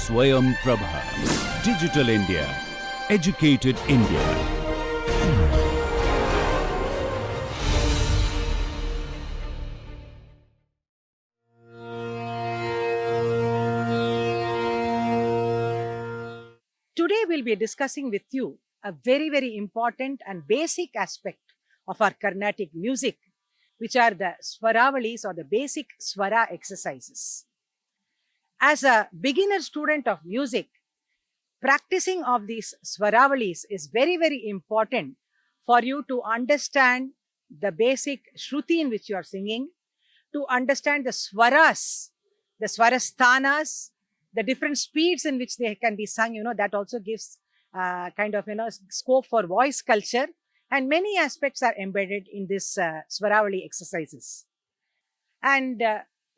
Swayam Prabha. Digital India. Educated India. Today we'll be discussing with you a very, very important and basic aspect of our Carnatic music, which are the Swaravalis or the basic Swara exercises. As a beginner student of music, practicing of these Swaravalis is very, very important for you to understand the basic Shruti in which you are singing, to understand the Swaras, the Swarasthanas, the different speeds in which they can be sung, that also gives kind of, scope for voice culture. And many aspects are embedded in this Swaravali exercises. And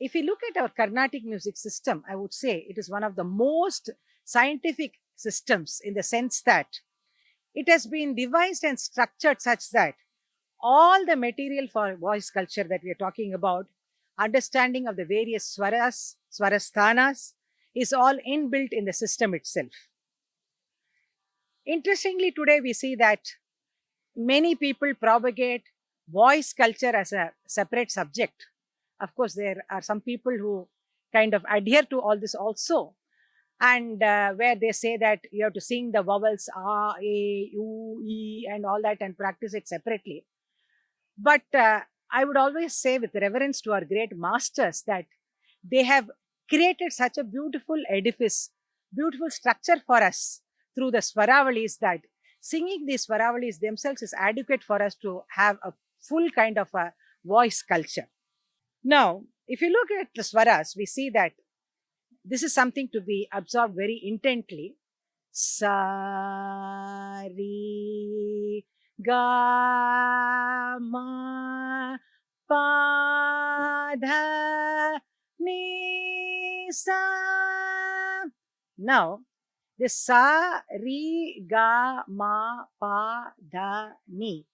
if you look at our Carnatic music system, I would say it is one of the most scientific systems in the sense that it has been devised and structured such that all the material for voice culture that we are talking about, understanding of the various swaras, swarasthanas, is all inbuilt in the system itself. Interestingly, today we see that many people propagate voice culture as a separate subject. Of course, there are some people who kind of adhere to all this also, and where they say that you have to sing the vowels A, A, U, E, and all that and practice it separately. But I would always say with reverence to our great masters that they have created such a beautiful edifice, beautiful structure for us through the Swaravalis that singing these Swaravalis themselves is adequate for us to have a full kind of a voice culture. Now, if you look at the Swaras, we see that this is something to be absorbed very intently. Sa, ri, ga, ma, pa, dha, ni, sa. Now, this sa, ri, ga, ma, pa, dha, ni.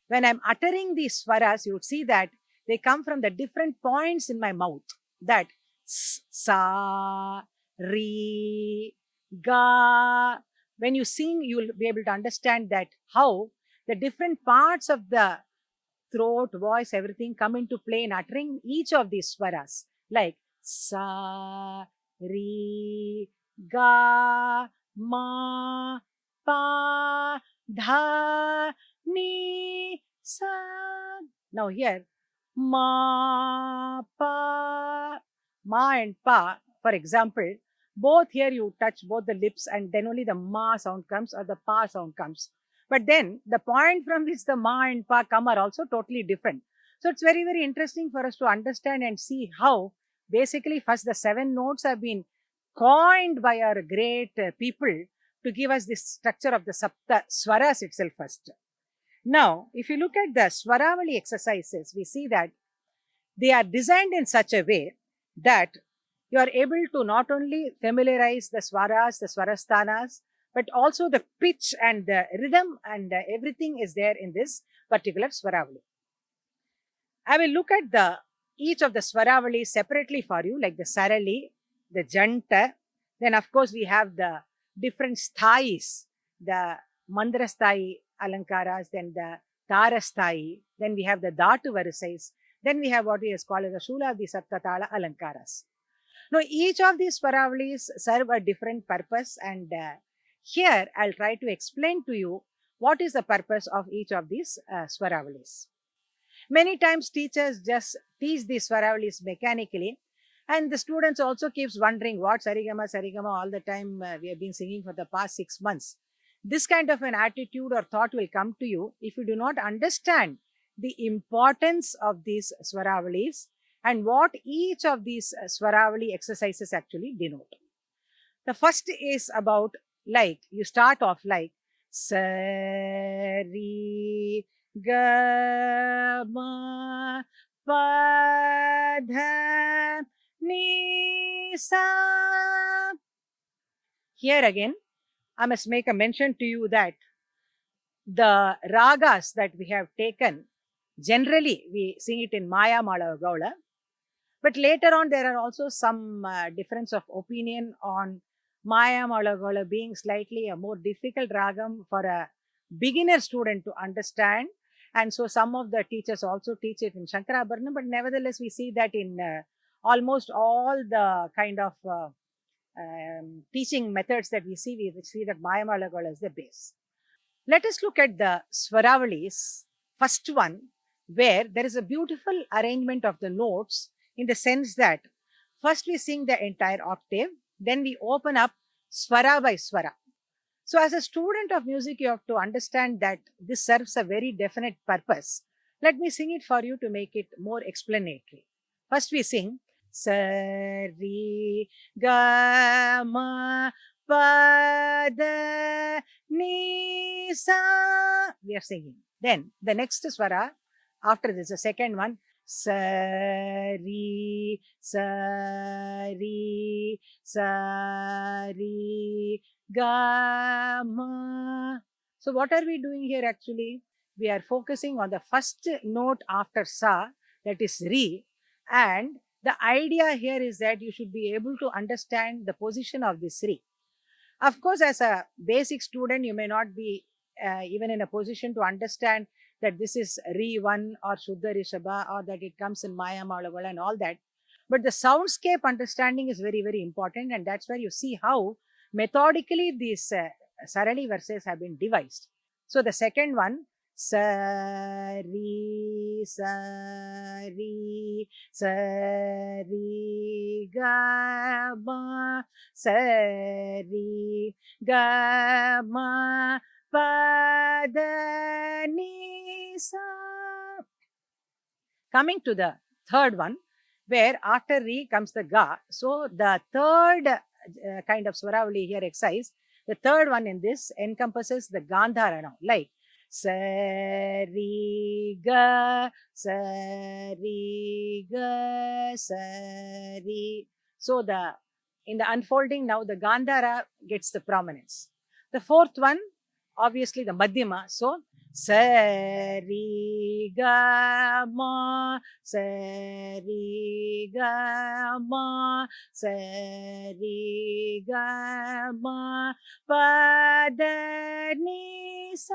When I'm uttering these swaras, you would see that they come from the different points in my mouth. That sa, ri, ga. When you sing, you will be able to understand that how the different parts of the throat, voice, everything come into play in uttering each of these swaras. Like sa, ri, ga, ma, pa, dha, ni, sa. Now here, ma, pa, ma and pa, for example, both here you touch both the lips and then only the ma sound comes or the pa sound comes. But then the point from which the ma and pa come are also totally different. So it's very, very interesting for us to understand and see how basically first the 7 notes have been coined by our great people to give us this structure of the Sapta Swaras itself first. Now, if you look at the Swaravali exercises, we see that they are designed in such a way that you are able to not only familiarize the swaras, the swarasthanas, but also the pitch and the rhythm and everything is there in this particular Swaravali. I will look at each of the Swaravali separately for you, like the Sarali, the Janta. Then, of course, we have the different sthais, the Mandrasthai Alankaras, then the Tarasthai, then we have the Dhatu Varisais, then we have what is called as the Shuladhi Saptatala Alankaras. Now, each of these Swaravalis serve a different purpose, and here I'll try to explain to you what is the purpose of each of these Swaravalis. Many times teachers just teach these Swaravalis mechanically, and the students also keeps wondering what Sarigama, Sarigama all the time we have been singing for the past 6 months. This kind of an attitude or thought will come to you if you do not understand the importance of these Swaravalis and what each of these Swaravali exercises actually denote. The first is about, like, you start off like sa, ri, ga, ma, pa, dha, ni, sa. Here again, I must make a mention to you that the ragas that we have taken, generally we sing it in Maya Malava Gaula, but later on there are also some difference of opinion on Maya Malagala being slightly a more difficult ragam for a beginner student to understand. And so some of the teachers also teach it in Shankarabharanam, but nevertheless, we see that in almost all the kind of teaching methods that we see that Maya Malagala is the base. Let us look at the Swaravalis. First one, where there is a beautiful arrangement of the notes in the sense that first we sing the entire octave, then we open up swara by swara. So, as a student of music, you have to understand that this serves a very definite purpose. Let me sing it for you to make it more explanatory. First, we sing sa ri ga ma pa da ni sa. We are singing. Then the next swara after this, the second one, sa ri ga ma. So what are we doing here actually? We are focusing on the first note after sa, that is ri, and the idea here is that you should be able to understand the position of this ri. Of course, as a basic student, you may not be even in a position to understand that this is Ri 1 or Shuddha Rishabha, or that it comes in Maya Malavala and all that. But the soundscape understanding is very, very important, and that's where you see how methodically these Sarali verses have been devised. So the second one, sa ri ga ma ga ma pa da ni sa. Coming to the third one, where after ri comes the ga. So the third kind of Swaravali here exercise, the third one in this encompasses the Gandhara now, like sa ri ga sa ri ga sa ri. So in the unfolding now, the Gandhara gets the prominence. The fourth one, obviously the Madhyama. So sa ri ga ma sa ri ga ma sa ri ga ma pa da ni sa.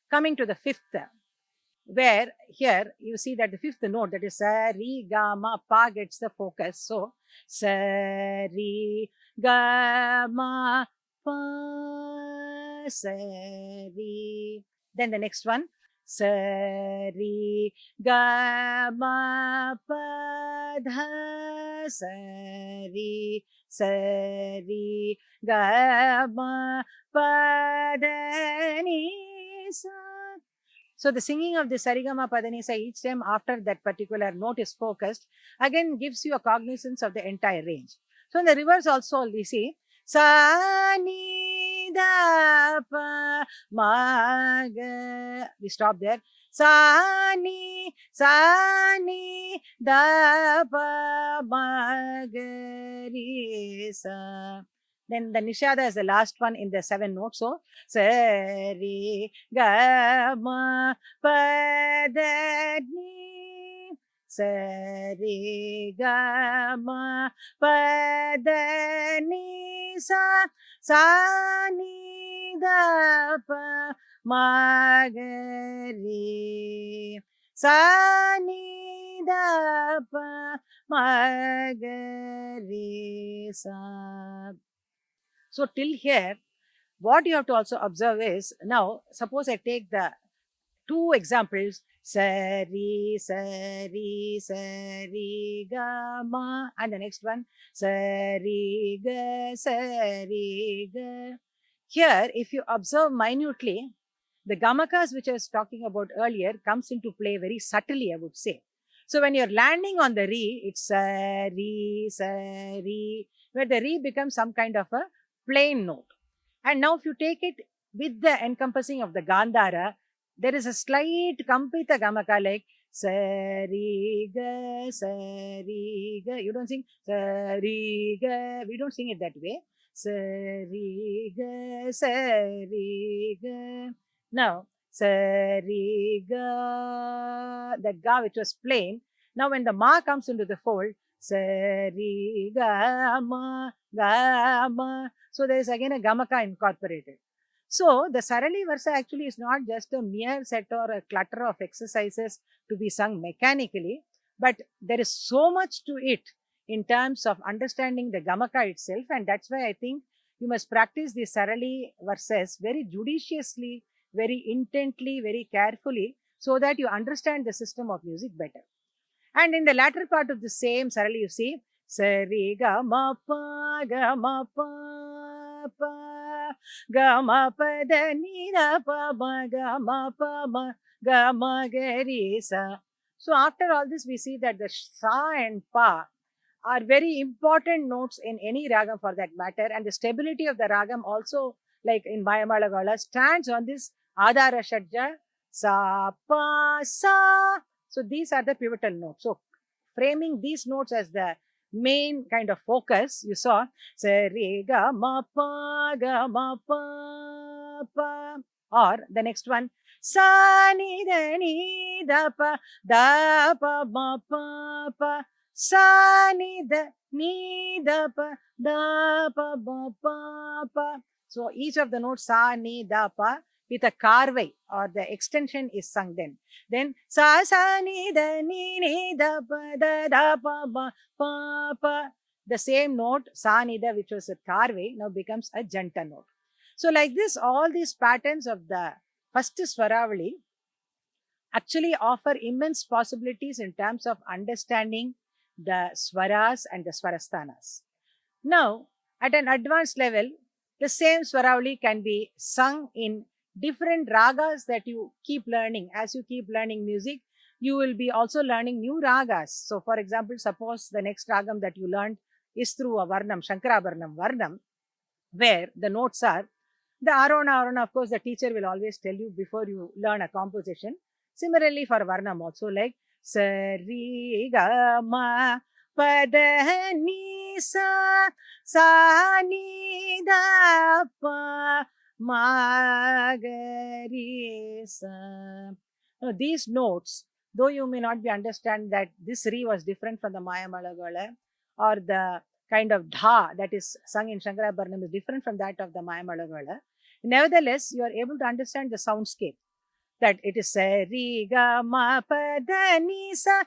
Coming to the fifth, where here you see that the fifth note, that is sa ri ga ma pa, gets the focus. So sa ri ga ma pa sa ri. Then the next one, sa ri ga ma pa dha sa ri ga ma pa da ni sa. So the singing of the Sarigama Padanisa each time after that particular note is focused again gives you a cognizance of the entire range. So in the reverse also we see sa ni da pa ma ga. We stop there. Sa ni da pa ma ga ri sa. Then the Nishada is the last one in the 7 notes. So, sa ri ga ma pa da ni. Sa ri ga ma pa da ni sa. Sa ni da pa ma ga ri. Sa ni da pa ma ga ri sa. So till here, what you have to also observe is, now suppose I take the 2 examples, sa ri ga ma, and the next one sa ri ga. Here, if you observe minutely, the gamakas which I was talking about earlier comes into play very subtly, I would say. So when you're landing on the ri, it's sa ri, where the ri becomes some kind of a plain note. And now if you take it with the encompassing of the Gandhara, there is a slight Kampita Gamaka, like sa ri ga sa ri ga. You don't sing sa ri ga. We don't sing it that way. Sa ri ga sa ri ga. Now sa ri ga, that ga which was plain, Now, when the ma comes into the fold, sa ri ga ma ga ma. So there is again a gamaka incorporated. So the Sarali Varsa actually is not just a mere set or a clutter of exercises to be sung mechanically, but there is so much to it in terms of understanding the Gamaka itself, and that's why I think you must practice the Sarali verses very judiciously, very intently, very carefully, so that you understand the system of music better. And in the latter part of the same Sarali, you see, Sari ga ma pa ga ma pa pa ga ma pa da ni da pa ma ga ma pa ma ga ma ga ri sa. So after all this, we see that the sa and pa are very important notes in any ragam for that matter, and the stability of the ragam also, like in Mayamalagala, stands on this Adara Shadja, Sa Pa Sa. So these are the pivotal notes. So framing these notes as the main kind of focus, you saw Sa Re Ga Ma Pa Ga Ma Pa Pa, or the next one Sa Ni Da Ni Da Pa Ma Pa Pa. Sa ni da pa pa. So each of the notes sa ni da pa with a carvey or the extension is sung then. Then sa ni da pa pa. The same note sa ni da, which was a carvey, now becomes a janta note. So like this, all these patterns of the first Swaravali actually offer immense possibilities in terms of understanding the swaras and the swarasthanas. Now, at an advanced level, the same Swaravali can be sung in different ragas that you keep learning. As you keep learning music, you will be also learning new ragas. So, for example, suppose the next ragam that you learned is through a Varnam, Shankarabharanam Varnam, where the notes are the Arona. Of course, the teacher will always tell you before you learn a composition. Similarly, for Varnam also, like Sari ga ma pa da ni sa ni da pa ma ga ri sa. Now, these notes, though you may not be understand that this Ri was different from the Maya Malagala, or the kind of dha that is sung in Shankarabharanam is different from that of the Maya Malagala, nevertheless, you are able to understand the soundscape. That it is sa ri ga ma pa da ni sa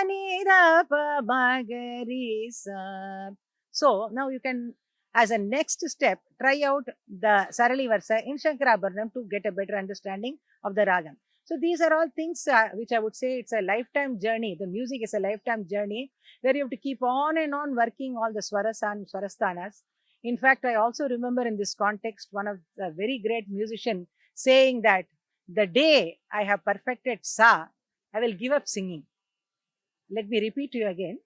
ni da pa ma ga ri sa. So now you can, as a next step, try out the Sarali Varsa in Shankarabharanam to get a better understanding of the ragam. So these are all things which I would say it's a lifetime journey. The music is a lifetime journey where you have to keep on and on working all the swaras and swarasthanas. In fact, I also remember in this context one of the very great musician saying that the day I have perfected sa, I will give up singing. Let me repeat to you again.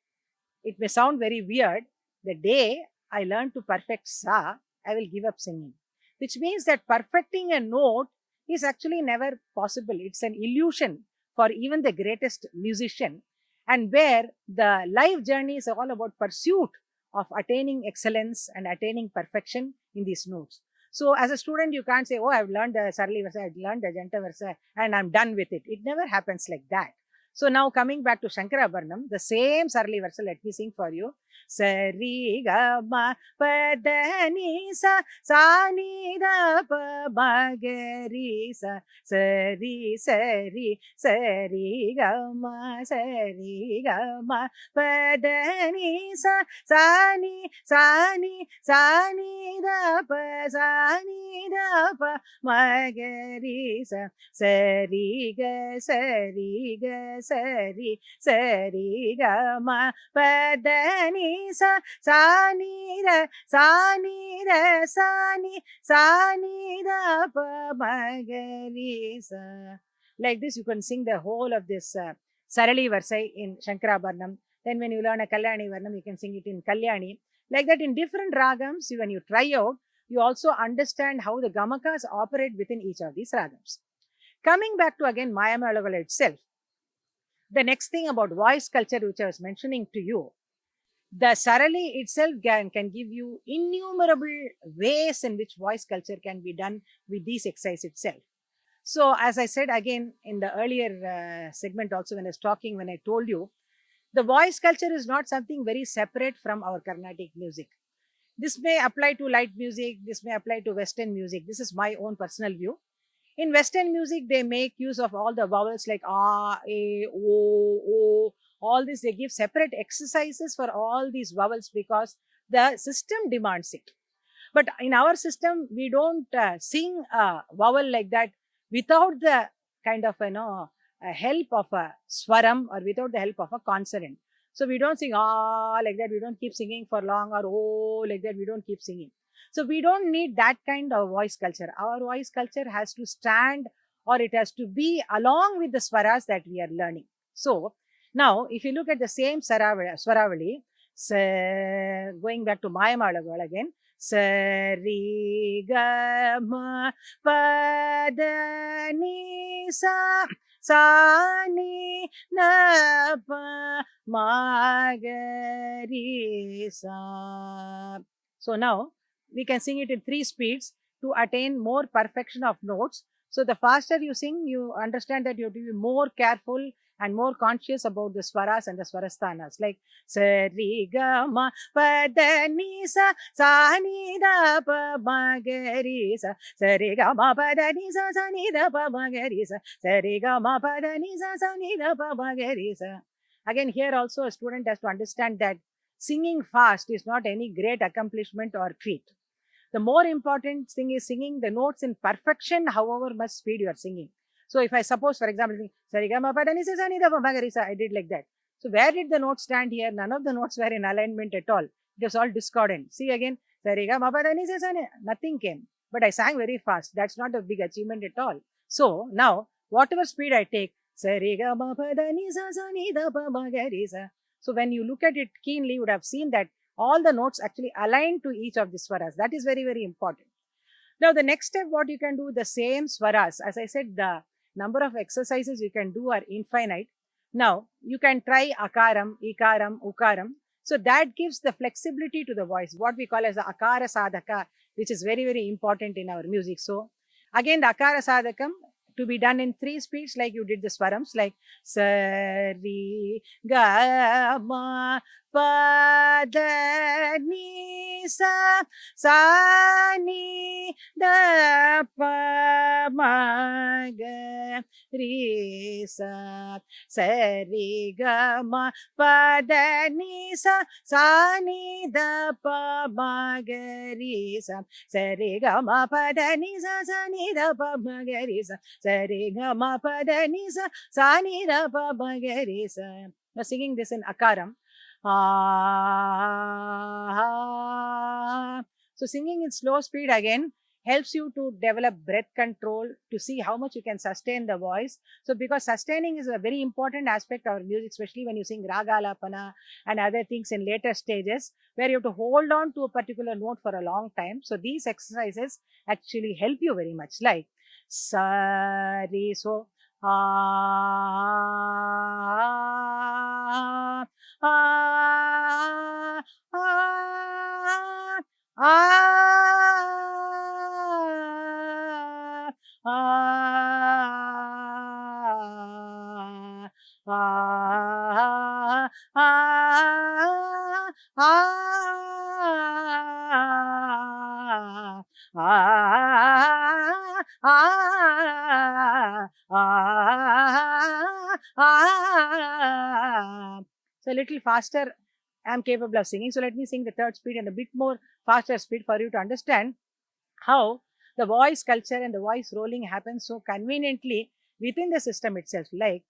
It may sound very weird. The day I learn to perfect sa, I will give up singing. Which means that perfecting a note is actually never possible. It's an illusion for even the greatest musician. And where the life journey is all about pursuit of attaining excellence and attaining perfection in these notes. So as a student, you can't say, oh, I've learned the Sarali Versa, I've learned the Janta Versa, and I'm done with it. It never happens like that. So now coming back to Shankarabharanam, the same Sarali Versa, let me sing for you. Sari ga ma pa da ni sa ni da pa ma ga ri sa, sari ga ma pa da ni sa ni da pa ma ga ri sa, sari ga ma pa da ni sa ni da pa ma ga ri sa. Like this, you can sing the whole of this Sarali Varsai in Shankarabharanam. Then when you learn a Kalyani Varnam, you can sing it in Kalyani. Like that, in different ragams, when you try out, you also understand how the Gamakas operate within each of these ragams. Coming back to again Maya Malagala itself, the next thing about voice culture, which I was mentioning to you, the Sarali itself can give you innumerable ways in which voice culture can be done with this exercise itself. So as I said again in the earlier segment also when I was talking, when I told you The voice culture is not something very separate from our Carnatic music. This may apply to light music, this may apply to Western music. This is my own personal view. In Western music, they make use of all the vowels like A, A, O, all this. They give separate exercises for all these vowels because the system demands it. But in our system, we don't sing a vowel like that without the kind of, help of a swaram or without the help of a consonant. So we don't sing ah like that. We don't keep singing for long, or oh like that. We don't keep singing. So we don't need that kind of voice culture. Our voice culture has to stand, or it has to be along with the swaras that we are learning. So now, if you look at the same swaravali, going back to Mayamalagal again, Sari ga ma pa da ni sa sa ni na pa ma ga ri sa. So now we can sing it in 3 speeds to attain more perfection of notes. So the faster you sing, you understand that you have to be more careful and more conscious about the swaras and the swarasthanas, like sa ri ga ma pa da ni sa sa ni da pa ma ga ri sa sa ri ga ma pa da ni sa sa ni da pa ma ga ri sa sa ri ga ma pa da ni sa sa ni da pa ma ga ri sa. Again, here also a student has to understand that singing fast is not any great accomplishment or feat. The more important thing is singing the notes in perfection, however much speed you are singing. So if I suppose, for example, I did like that. So where did the notes stand here? None of the notes were in alignment at all. It was all discordant. See again, nothing came. But I sang very fast. That's not a big achievement at all. So now, whatever speed I take, so when you look at it keenly, you would have seen that all the notes actually align to each of the swaras. That is very, very important. Now, the next step, what you can do, the same swaras. As I said, the number of exercises you can do are infinite. Now, you can try akaram, ikaram, ukaram. So that gives the flexibility to the voice, what we call as the akara sadhaka, which is very, very important in our music. So again, the akara sadhakam to be done in 3 speeds, like you did the swarams, like sa ri ga ma pa da ni sa sa ni da pa ma ga ri sa sa ri ga ma pa da ni sa sa ni da pa ma ga ri sa sa ri ga ma pa da ni sa sa ni da pa ma ga ri sa sa ri ga ma pa da ni sa sa ni da pa ma ga ri sa. Now singing this in akaram. So singing in slow speed again helps you to develop breath control, to see how much you can sustain the voice. So because sustaining is a very important aspect of our music, especially when you sing raga alapana and other things in later stages, where you have to hold on to a particular note for a long time. So these exercises actually help you very much, like sa re, so ah, ah, ah, ah, ah, ah, So a little faster I am capable of singing. So let me sing the third speed and a bit more faster speed for you to understand how the voice culture and the voice rolling happens so conveniently within the system itself, like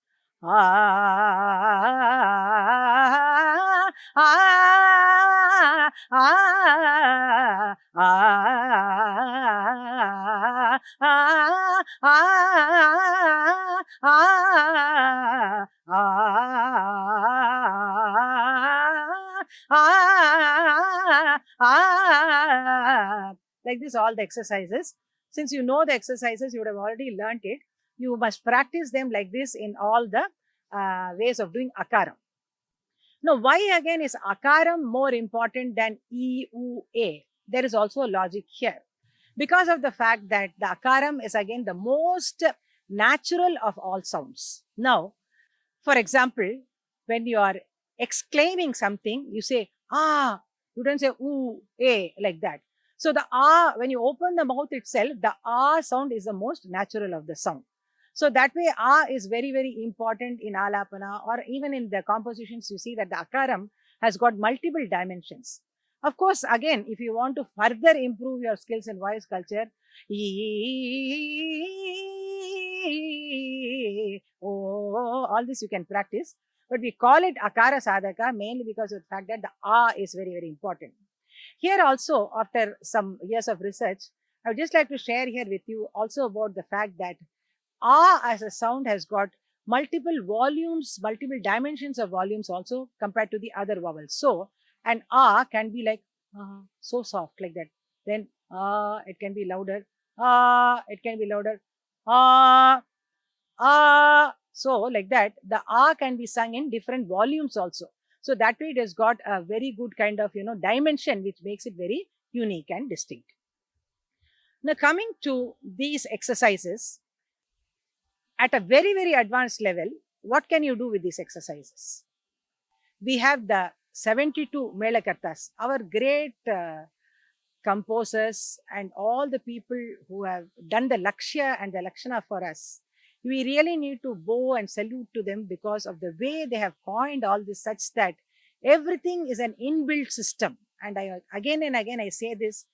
like this, all the exercises. Since you know the exercises, you would have already learnt it. You must practice them like this in all the ways of doing akaram. Now, why again is akaram more important than E, U, A? There is also a logic here. Because of the fact that the akaram is again the most natural of all sounds. Now, for example, when you are exclaiming something, you say, ah, you don't say, ooh, like that. So the ah, when you open the mouth itself, the ah sound is the most natural of the sound. So that way, ah is very, very important in alapana, or even in the compositions. You see that the akaram has got multiple dimensions. Of course, again, if you want to further improve your skills in voice culture, oh, all this you can practice. But we call it akara sadhaka mainly because of the fact that the ah is very, very important. Here also, after some years of research, I would just like to share here with you also about the fact that ah as a sound has got multiple volumes, multiple dimensions of volumes also compared to the other vowels. So, an ah can be like so soft like that. Then it can be louder. It can be louder. Ah, so like that, the can be sung in different volumes also. So that way it has got a very good kind of, dimension, which makes it very unique and distinct. Now coming to these exercises, at a very, very advanced level, what can you do with these exercises? We have the 72 Melakartas, our great composers and all the people who have done the Lakshya and the Lakshana for us. We really need to bow and salute to them because of the way they have coined all this, such that everything is an inbuilt system. And again and again I say this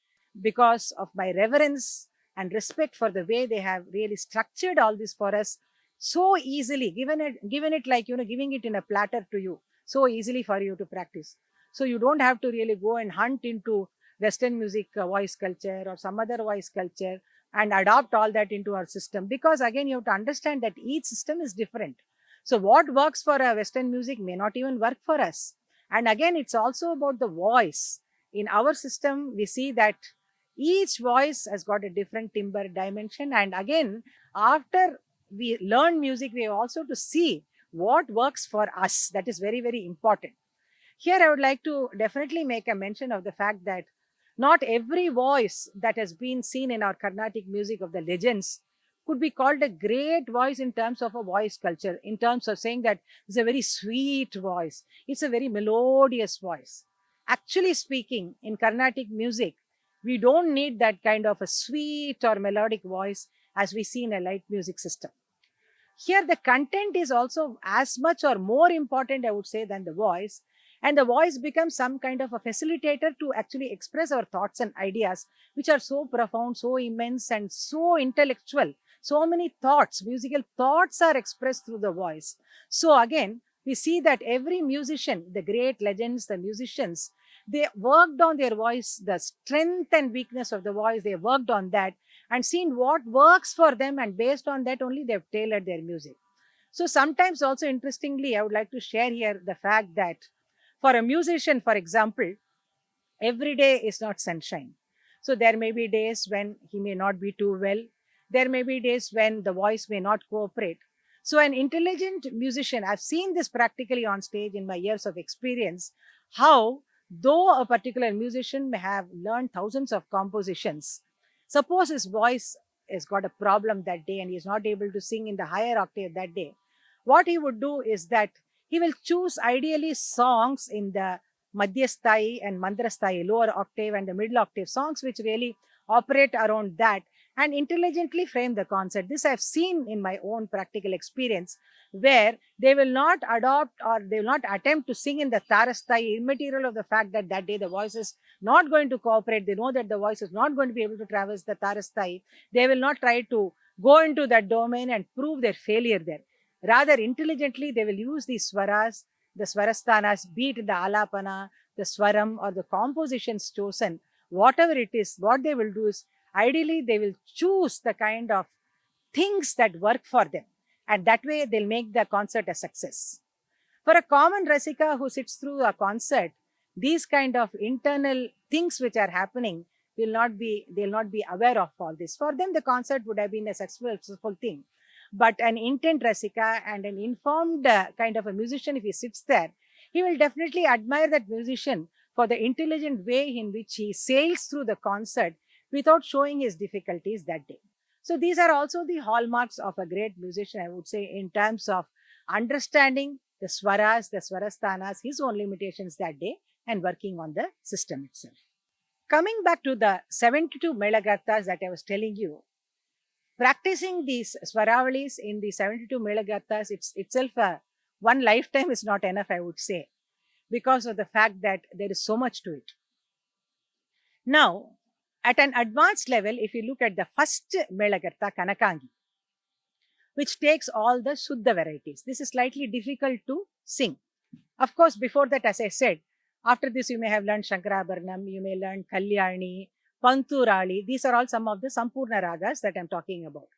because of my reverence and respect for the way they have really structured all this for us so easily, given it like, giving it in a platter to you, so easily for you to practice. So you don't have to really go and hunt into Western music voice culture or some other voice culture and adopt all that into our system, because again you have to understand that each system is different. So what works for a Western music may not even work for us. And again, it's also about the voice. In our system, we see that each voice has got a different timbre dimension. And again, after we learn music, we have also to see what works for us. That is very, very important. Here, I would like to definitely make a mention of the fact that not every voice that has been seen in our Carnatic music of the legends could be called a great voice in terms of a voice culture, in terms of saying that it's a very sweet voice, it's a very melodious voice. Actually speaking, in Carnatic music, we don't need that kind of a sweet or melodic voice as we see in a light music system. Here, the content is also as much or more important, I would say, than the voice. And the voice becomes some kind of a facilitator to actually express our thoughts and ideas, which are so profound, so immense, and so intellectual. So many thoughts, musical thoughts are expressed through the voice. So again, we see that every musician, the great legends, the musicians, they worked on their voice, the strength and weakness of the voice, they worked on that and seen what works for them, and based on that only they've tailored their music. So sometimes also interestingly, I would like to share here the fact that for a musician, for example, every day is not sunshine. So there may be days when he may not be too well. There may be days when the voice may not cooperate. So an intelligent musician, I've seen this practically on stage in my years of experience, how though a particular musician may have learned thousands of compositions, suppose his voice has got a problem that day and he is not able to sing in the higher octave that day, what he would do is that he will choose ideally songs in the Madhyasthai and Mandrasthai, lower octave and the middle octave, songs which really operate around that and intelligently frame the concert. This I've seen in my own practical experience, where they will not adopt or they will not attempt to sing in the Tarasthai, immaterial of the fact that that day the voice is not going to cooperate. They know that the voice is not going to be able to traverse the Tarasthai. They will not try to go into that domain and prove their failure there. Rather, intelligently, they will use these swaras, the swarasthanas, be it the alapana, the swaram, or the compositions chosen. Whatever it is, what they will do is, ideally, they will choose the kind of things that work for them. And that way, they'll make the concert a success. For a common Rasika who sits through a concert, these kind of internal things which are happening they'll not be aware of all this. For them, the concert would have been a successful thing. But an intent Rasika and an informed kind of a musician, if he sits there, he will definitely admire that musician for the intelligent way in which he sails through the concert without showing his difficulties that day. So these are also the hallmarks of a great musician, I would say, in terms of understanding the swaras, the swarasthanas, his own limitations that day, and working on the system itself. Coming back to the 72 Melagarthas that I was telling you, practicing these Swaravalis in the 72 Melagarthas, it's itself one lifetime is not enough, I would say, because of the fact that there is so much to it. Now, at an advanced level, if you look at the first Melagartha, Kanakangi, which takes all the Shuddha varieties, this is slightly difficult to sing. Of course, before that, as I said, after this, you may have learned Shankarabharanam, you may learn Kalyani, Panturali. These are all some of the Sampurna ragas that I'm talking about.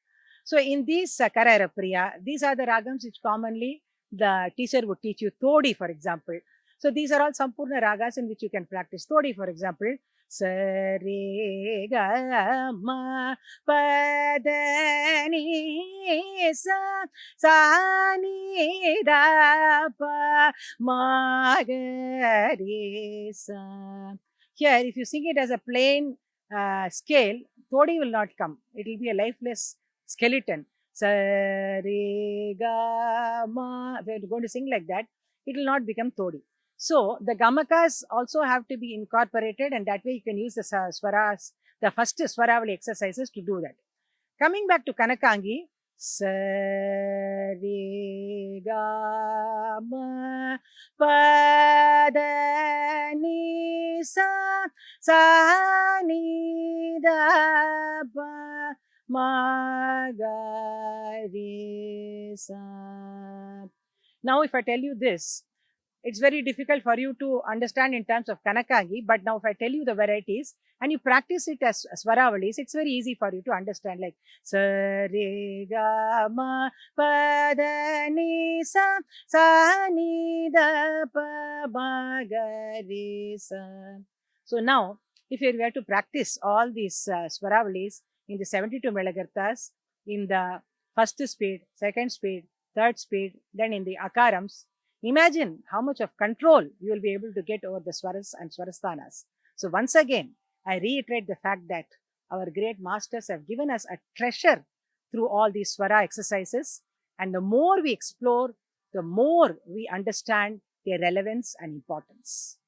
So, in these Karaira Priya, these are the ragams which commonly the teacher would teach you. Todi, for example. So, these are all Sampurna ragas in which you can practice. Todi, for example, Sa re ga ma pa da ni sa ni da pa ma ga re sa. Here, if you sing it as a plain scale, Todi will not come. It will be a lifeless skeleton. Sa re ga ma. If you're going to sing like that, it will not become Todi. So, the gamakas also have to be incorporated, and that way you can use the swaras, the first swaravali exercises to do that. Coming back to Kanakangi, sa re ga ma pa da ni sa ni da pa ma ga re sa. Now, if I tell you this, it's very difficult for you to understand in terms of Kanakangi, but now if I tell you the varieties and you practice it as Swaravalis, it's very easy for you to understand, like sa re ga ma pa da ni sa ni da pa ma ga re sa. So now, if you were to practice all these Swaravalis in the 72 Melagarthas, in the first speed, second speed, third speed, then in the Akarams, imagine how much of control you will be able to get over the swaras and swarasthanas. So once again, I reiterate the fact that our great masters have given us a treasure through all these swara exercises. And the more we explore, the more we understand their relevance and importance.